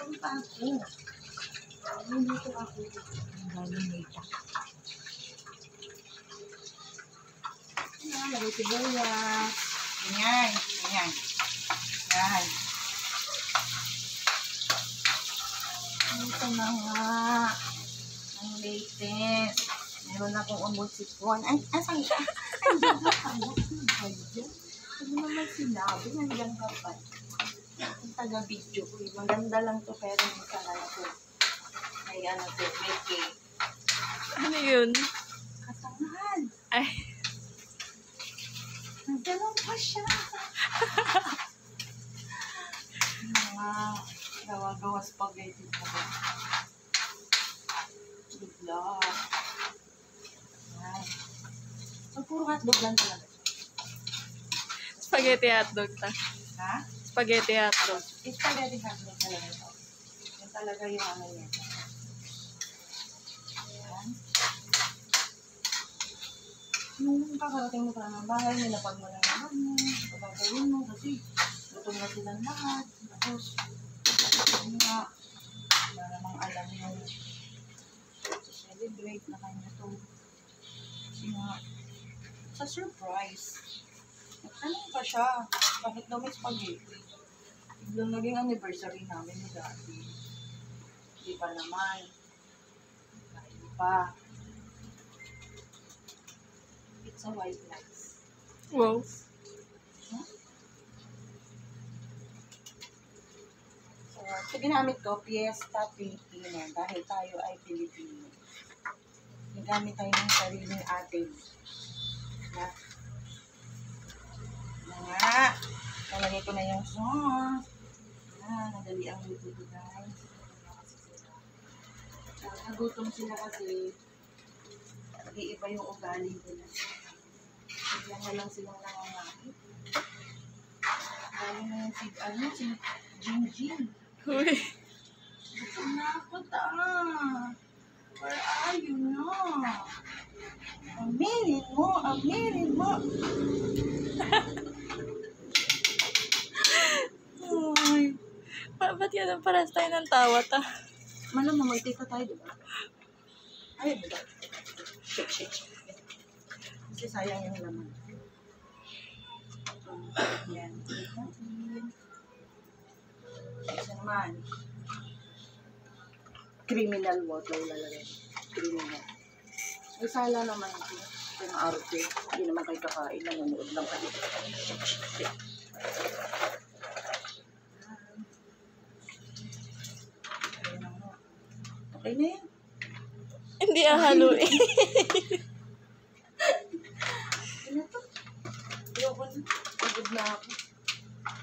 Gutom pa ako. Nandito ako. Ang galing nito. Lagay sibuyas. Ganyan. Ganyan. Yan. Ito na nga. Ang latest. Meron akong umod sipon. Ay, asan ka? Andiyan ka pa. Ano naman sinabi? Nandiyan ka pa. Ang taga-video ko. Maganda lang to pero hindi ka lang ko. May ano to, may cake. Ano yun? Katangahan. Ay. Nagdalaw pa siya. Mga gawa-gawa spaghetti pa ba? Bigla. Ay. So, puro hotdog lang talaga. Spaghetti hotdog ta. Ha? Spaghetti hotdog. Spaghetti hotdog talaga ito. Yan talaga yung ano niya. Ayan. Nung kakarating mo pa ng bahay, nilapag mo lang naman mo. Pagkagawin mo kasi gutom na silang lahat. Tapos, yun nga, wala namang alam yung celebrate na kanya to. Kasi nga, sa surprise. Nagtanong pa siya, bakit daw may spaghetti? Biglang naging anniversary namin ni Daddy. Hindi pa naman. Hindi pa. It's a white rice. Wow. Huh? So, ginamit ko, Fiesta Filipina, dahil tayo ay Pilipino. Nagamit tayo ng sariling atin. Na nga. Nalagay ko na yung sauce. Nadali ang luto ko, guys. Nagutom sila kasi nag-iiba yung ugali nila. Bigyan na lang silang nangangain. Galing na yung si Jingjing. Uy. Gutom na ako, ta. Where are you na? Aminin mo, aminin mo. Ay. Ba't yan ang paras tayo ng tawa ta? Malamang magtita tayo, diba? Ay, diba? Shake, shake, shake. Kasi sayang yung laman. Yan. Isa naman. Criminal water lalagay. Criminal. Ay, sala naman ito. Ito yung arte. Hindi naman kayo kakain. Nanonood lang kayo. Shake, shake, shake. Okay na yan. Hindi haluin. Ano to? Ayoko na. Pagod na ako.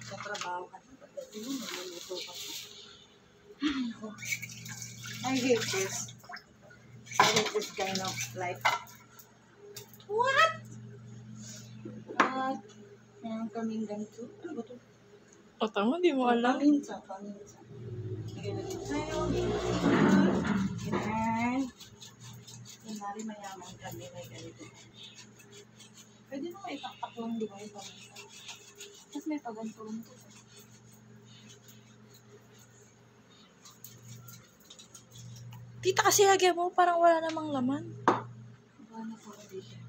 Sa trabaho ka na. Pagdating mo, magluluto ka pa. I hate this. I hate this kind of life. What? Meron kaming ganito. Ano ba to? O tama, di mo alam. Paminsa, paminsa. Bigyan natin tayo. Yan. Kunwari mayaman kami, may ganito. Pwede naman itaktak lang, di ba, yung paminsa. Tapos may pagantuan to. Tita, kasi hagyan mo, parang wala namang laman. Paano ko na dito?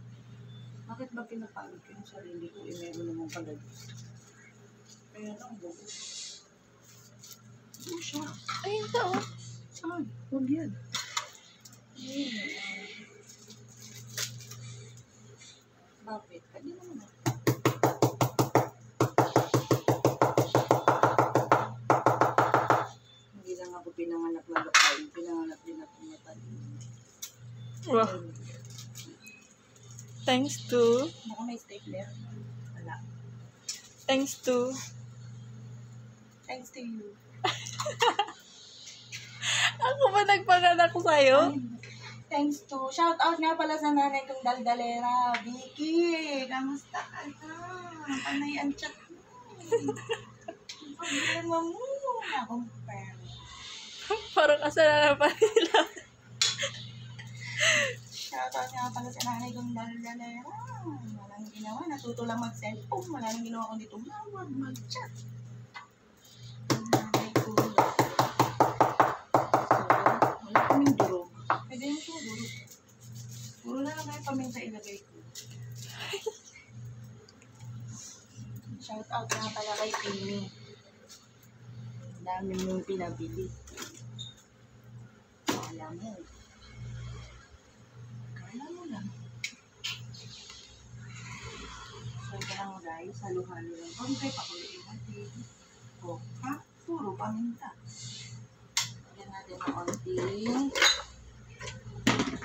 Bakit ba pinapagod ko yung sarili ko? Meron namang palagi. Kaya lang, buo. Buo siya. Ayun ta, oh. Saan? Huwag yan. Bakit? Pwede naman. Hindi lang ako pinanganak na lokal. Pinanganak din ako matalino. Wow. Thanks to... Baka may stapler. Wala. Thanks to... Thanks to you. Ako ba nagpanganak ko sa'yo? Thanks to... Shout out nga pala sa nanay kong daldalera. Vicky, kamusta ka na? Panay ang chat mo. Ang problema mo. Akong pera. Parang kasalanan pa nila. Shout out nga pala sa nanay kong daldalera. Walang ginawa. Natuto lang mag-cellphone. Wala nang ginawa kundi tumawag, mag-chat. Ang nanay ko. out nga pala kay Pini. Ang dami mong pinabili. Kala mo. Kala mo lang. So, ito lang guys. Halo-halo lang. Huwag kayo pakuliin natin. O, ha? Puro paminta. Lagyan natin ng konting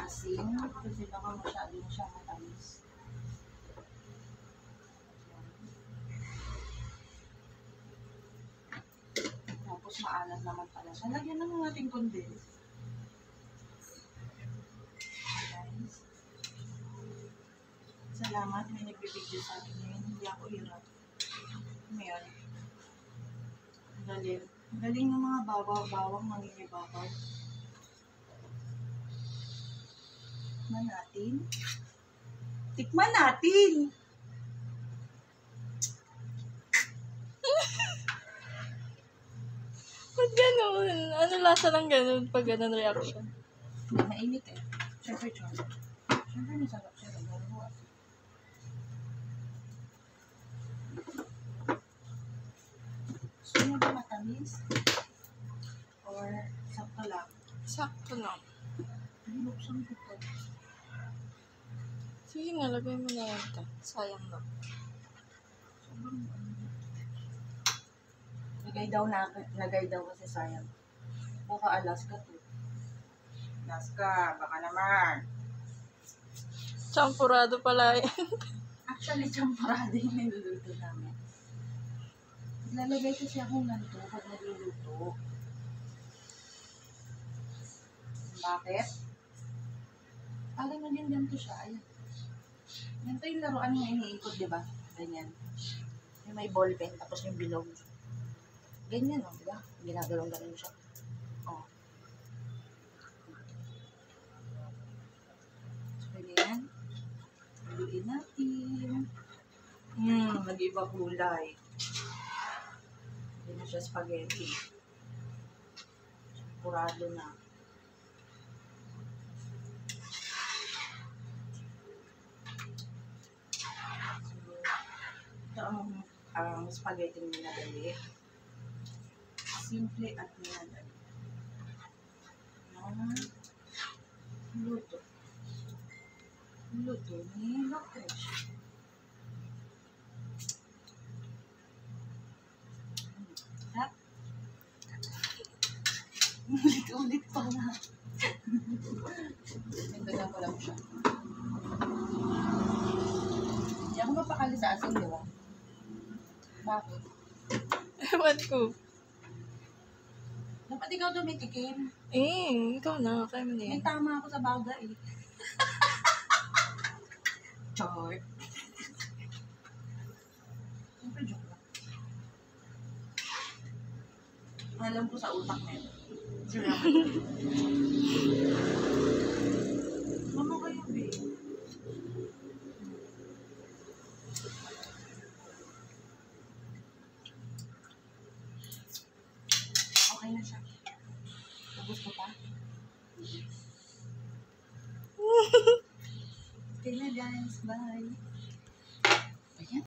asin. Kasi baka masyado na siya matamis. Tapos maalat naman pala siya. Lagyan naman natin condense. Guys. Salamat. May nagbibigyo sa akin ngayon. Hindi ako hirap. Ngayon. Galing. Galing ng mga bawang mangingibabaw. Tikman natin. Tikman natin! Ba't ganun? Ano lasa ng ganun pag ganun reaction? Hindi, mainit eh. Siyempre, Siyempre, masarap siya. Nagagawa. Gusto niyo ba matamis? Or sakto lang? Sakto lang. Binuksan ko to. Sige na, lagay mo na yan ito. Sayang na. Sobrang Lagay daw kasi sayang. Baka Alaska to. Alaska, baka naman. Champurado pala yan. Actually, champorado yung niluluto namin. Lalagay kasi ako ganito pag nagluluto. Bakit? Parang naging ganito siya. Ayan. Ganito yung laruan yung iniikot, di ba? Ganyan. Yung may ballpen, tapos yung bilog. Ganyan, no? Di ba? Ginagalaw-galaw siya. Oh. So, ganyan. Haluin natin. Nag-iba kulay. Hindi na siya spaghetti. Purado na. So, ito ang spaghetti na minadali. Simple at minadali. Luto. Luto ni Lokesh. Ulit pa na. Nagdagan ko lang siya. Hindi ako mapakali sa asin, di ba? Bakit? Ewan ko. Dapat ikaw dumitikim. Ikaw na. Kaya mo na yan. May tama ako sa baga eh. Chart. Siyempre joke lang. Alam ko sa utak na yun. Sure naman. Mama kayo, babe. Okay na siya. Tapos ko pa. Okay na guys. Bye.